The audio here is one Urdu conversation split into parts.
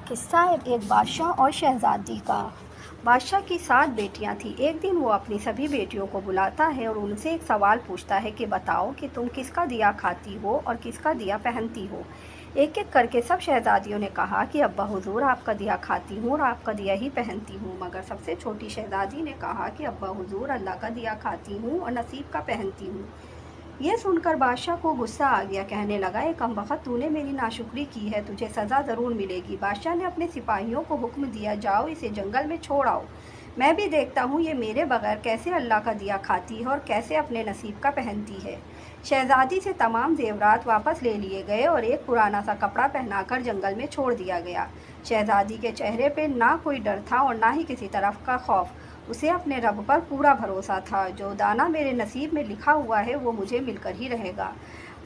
قصہ ایک بادشاہ اور شہزادی کا۔ بادشاہ کی 7 بیٹیاں تھیں۔ ایک دن وہ اپنی سبھی بیٹیوں کو بلاتا ہے اور ان سے ایک سوال پوچھتا ہے کہ بتاؤ کہ تم کس کا دیا کھاتی ہو اور کس کا دیا پہنتی ہو۔ ایک ایک کر کے سب شہزادیوں نے کہا کہ ابا حضور آپ کا دیا کھاتی ہوں اور آپ کا دیا ہی پہنتی ہوں، مگر سب سے چھوٹی شہزادی نے کہا کہ ابا حضور اللہ کا دیا کھاتی ہوں اور نصیب کا پہنتی ہوں۔ یہ سن کر بادشاہ کو غصہ آ گیا، کہنے لگا اے کم بخت، تو نے میری ناشکری کی ہے، تجھے سزا ضرور ملے گی۔ بادشاہ نے اپنے سپاہیوں کو حکم دیا، جاؤ اسے جنگل میں چھوڑ آؤ، میں بھی دیکھتا ہوں یہ میرے بغیر کیسے اللہ کا دیا کھاتی ہے اور کیسے اپنے نصیب کا پہنتی ہے۔ شہزادی سے تمام زیورات واپس لے لیے گئے اور ایک پرانا سا کپڑا پہنا کر جنگل میں چھوڑ دیا گیا۔ شہزادی کے چہرے پہ نہ کوئی ڈر تھا اور نہ ہی کسی طرف کا خوف، اسے اپنے رب پر پورا بھروسہ تھا، جو دانا میرے نصیب میں لکھا ہوا ہے وہ مجھے مل کر ہی رہے گا۔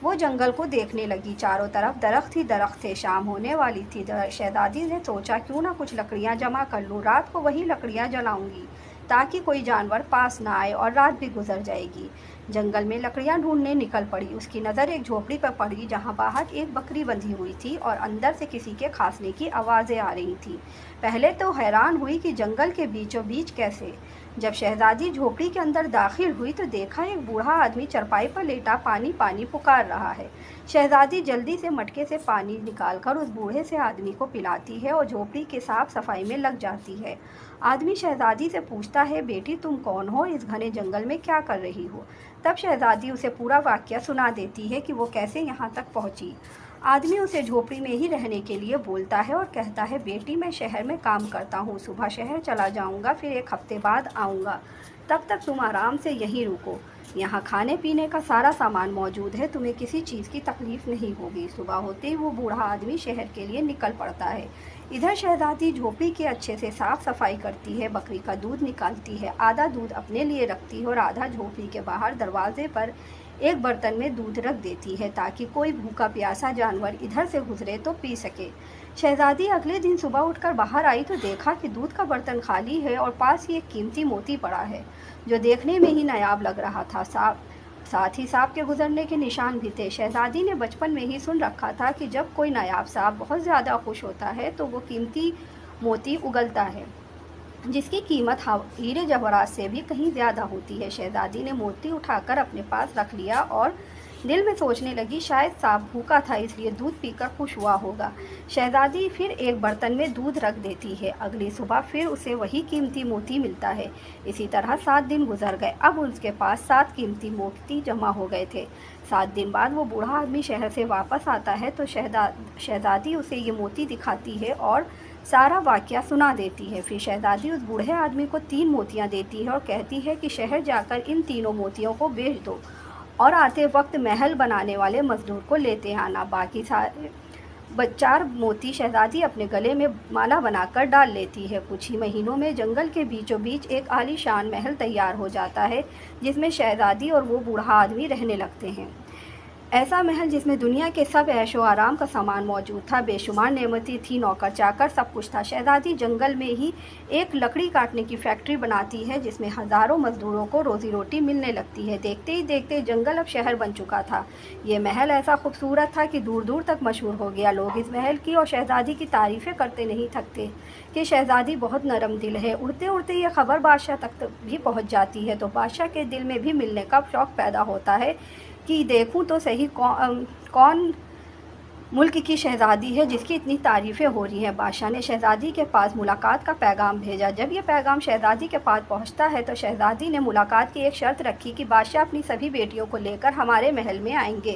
وہ جنگل کو دیکھنے لگی، چاروں طرف درخت ہی درخت تھے، شام ہونے والی تھی۔ شہزادی نے سوچا کیوں نہ کچھ لکڑیاں جمع کر لوں، رات کو وہی لکڑیاں جلاؤں گی تاکہ کوئی جانور پاس نہ آئے اور رات بھی گزر جائے گی۔ جنگل میں لکڑیاں ڈھونڈنے نکل پڑی، اس کی نظر ایک جھوپڑی پر پڑی جہاں باہر ایک بکری بندھی ہوئی تھی اور اندر سے کسی کے کھانسنے کی آوازیں آ رہی تھیں۔ پہلے تو حیران ہوئی کہ جنگل کے بیچوں بیچ کیسے۔ جب شہزادی جھوپڑی کے اندر داخل ہوئی تو دیکھا ایک بوڑھا آدمی چرپائی پر لیٹا پانی پانی پکار رہا ہے۔ شہزادی جلدی سے مٹکے سے پانی نکال کر اس بوڑھے سے آدمی کو پلاتی ہے اور جھوپڑی کے صاف صفائی میں لگ جاتی ہے۔ آدمی شہزادی سے پوچھتا ہے بیٹی تم کون ہو، اس گھنے جنگل میں کیا کر رہی ہو؟ تب شہزادی اسے پورا واقعہ سنا دیتی ہے کہ وہ کیسے یہاں تک پہنچی۔ آدمی اسے جھوپڑی میں ہی رہنے کے لیے بولتا ہے اور کہتا ہے بیٹی میں شہر میں کام کرتا ہوں، صبح شہر چلا جاؤں گا، پھر 1 ہفتے بعد آؤں گا، تب تک تم آرام سے یہیں رکو، یہاں کھانے پینے کا سارا سامان موجود ہے، تمہیں کسی چیز کی تکلیف نہیں ہوگی۔ صبح ہوتے ہی وہ بوڑھا آدمی شہر کے لیے نکل پڑتا ہے۔ ادھر شہزادی جھوپڑی کے اچھے سے صاف صفائی کرتی ہے، بکری کا دودھ نکالتی ہے، آدھا دودھ اپنے لیے رکھتی ہے اور آدھا جھوپڑی کے باہر دروازے پر ایک برتن میں دودھ رکھ دیتی ہے تاکہ کوئی بھوکا پیاسا جانور ادھر سے گزرے تو پی سکے۔ شہزادی اگلے دن صبح اٹھ کر باہر آئی تو دیکھا کہ دودھ کا برتن خالی ہے اور پاس ہی ایک قیمتی موتی پڑا ہے جو دیکھنے میں ہی نایاب لگ رہا تھا، ساتھ ہی سانپ کے گزرنے کے نشان بھی تھے۔ شہزادی نے بچپن میں ہی سن رکھا تھا کہ جب کوئی نایاب سانپ بہت زیادہ خوش ہوتا ہے تو وہ قیمتی موتی اگلتا ہے جس کی قیمت ہیرے جواہرات سے بھی کہیں زیادہ ہوتی ہے۔ شہزادی نے موتی اٹھا کر اپنے پاس رکھ لیا اور دل میں سوچنے لگی شاید سانپ بھوکا تھا اس لیے دودھ پی کر خوش ہوا ہوگا۔ شہزادی پھر ایک برتن میں دودھ رکھ دیتی ہے، اگلی صبح پھر اسے وہی قیمتی موتی ملتا ہے۔ اسی طرح 7 دن گزر گئے، اب اس کے پاس 7 قیمتی موتی جمع ہو گئے تھے۔ 7 دن بعد وہ بوڑھا آدمی شہر سے واپس آتا ہے تو شہزادی اسے یہ موتی دکھاتی ہے اور سارا واقعہ سنا دیتی ہے۔ پھر شہزادی اس بوڑھے آدمی کو 3 موتیاں دیتی ہے اور کہتی ہے کہ شہر جا کر ان تینوں موتیوں کو بیچ دو اور آتے وقت محل بنانے والے مزدور کو لیتے آنا۔ باقی سارے 4 موتی شہزادی اپنے گلے میں مالا بنا کر ڈال لیتی ہے۔ کچھ ہی مہینوں میں جنگل کے بیچوں بیچ ایک عالی شان محل تیار ہو جاتا ہے جس میں شہزادی اور وہ بوڑھا آدمی رہنے لگتے ہیں۔ ایسا محل جس میں دنیا کے سب عیش و آرام کا سامان موجود تھا، بے شمار نعمتیں تھیں، نوکر چاکر سب کچھ تھا۔ شہزادی جنگل میں ہی ایک لکڑی کاٹنے کی فیکٹری بناتی ہے جس میں ہزاروں مزدوروں کو روزی روٹی ملنے لگتی ہے۔ دیکھتے ہی دیکھتے جنگل اب شہر بن چکا تھا۔ یہ محل ایسا خوبصورت تھا کہ دور دور تک مشہور ہو گیا۔ لوگ اس محل کی اور شہزادی کی تعریفیں کرتے نہیں تھکتے کہ شہزادی بہت نرم دل ہے۔ اڑتے اڑتے یہ خبر بادشاہ تک بھی پہنچ جاتی ہے تو بادشاہ کے دل میں بھی ملنے کا شوق پیدا ہوتا ہے کہ دیکھوں تو صحیح کون ملک کی شہزادی ہے جس کی اتنی تعریفیں ہو رہی ہیں۔ بادشاہ نے شہزادی کے پاس ملاقات کا پیغام بھیجا۔ جب یہ پیغام شہزادی کے پاس پہنچتا ہے تو شہزادی نے ملاقات کی ایک شرط رکھی کہ بادشاہ اپنی سبھی بیٹیوں کو لے کر ہمارے محل میں آئیں گے۔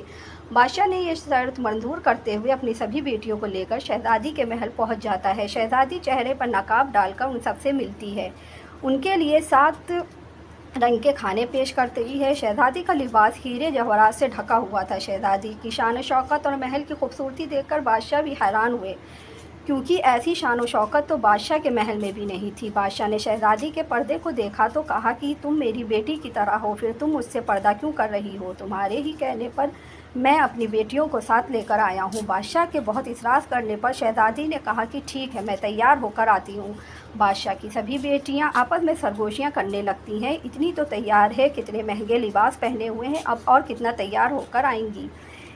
بادشاہ نے یہ شرط منظور کرتے ہوئے اپنی سبھی بیٹیوں کو لے کر شہزادی کے محل پہنچ جاتا ہے۔ شہزادی چہرے پر نقاب ڈال کر ان سب سے ملتی ہے، ان کے لیے 7 رنگ کے کھانے پیش کرتی ہے۔ شہزادی کا لباس ہیرے جواہرات سے ڈھکا ہوا تھا۔ شہزادی کی شان و شوکت اور محل کی خوبصورتی دیکھ کر بادشاہ بھی حیران ہوئے، کیونکہ ایسی شان و شوکت تو بادشاہ کے محل میں بھی نہیں تھی۔ بادشاہ نے شہزادی کے پردے کو دیکھا تو کہا کہ تم میری بیٹی کی طرح ہو، پھر تم مجھ سے پردہ کیوں کر رہی ہو؟ تمہارے ہی کہنے پر میں اپنی بیٹیوں کو ساتھ لے کر آیا ہوں۔ بادشاہ کے بہت اصرار کرنے پر شہزادی نے کہا کہ ٹھیک ہے، میں تیار ہو کر آتی ہوں۔ بادشاہ کی سبھی بیٹیاں آپس میں سرگوشیاں کرنے لگتی ہیں، اتنی تو تیار ہے، کتنے مہنگے لباس پہنے ہوئے ہیں، اب اور کتنا تیار ہو کر آئیں گی۔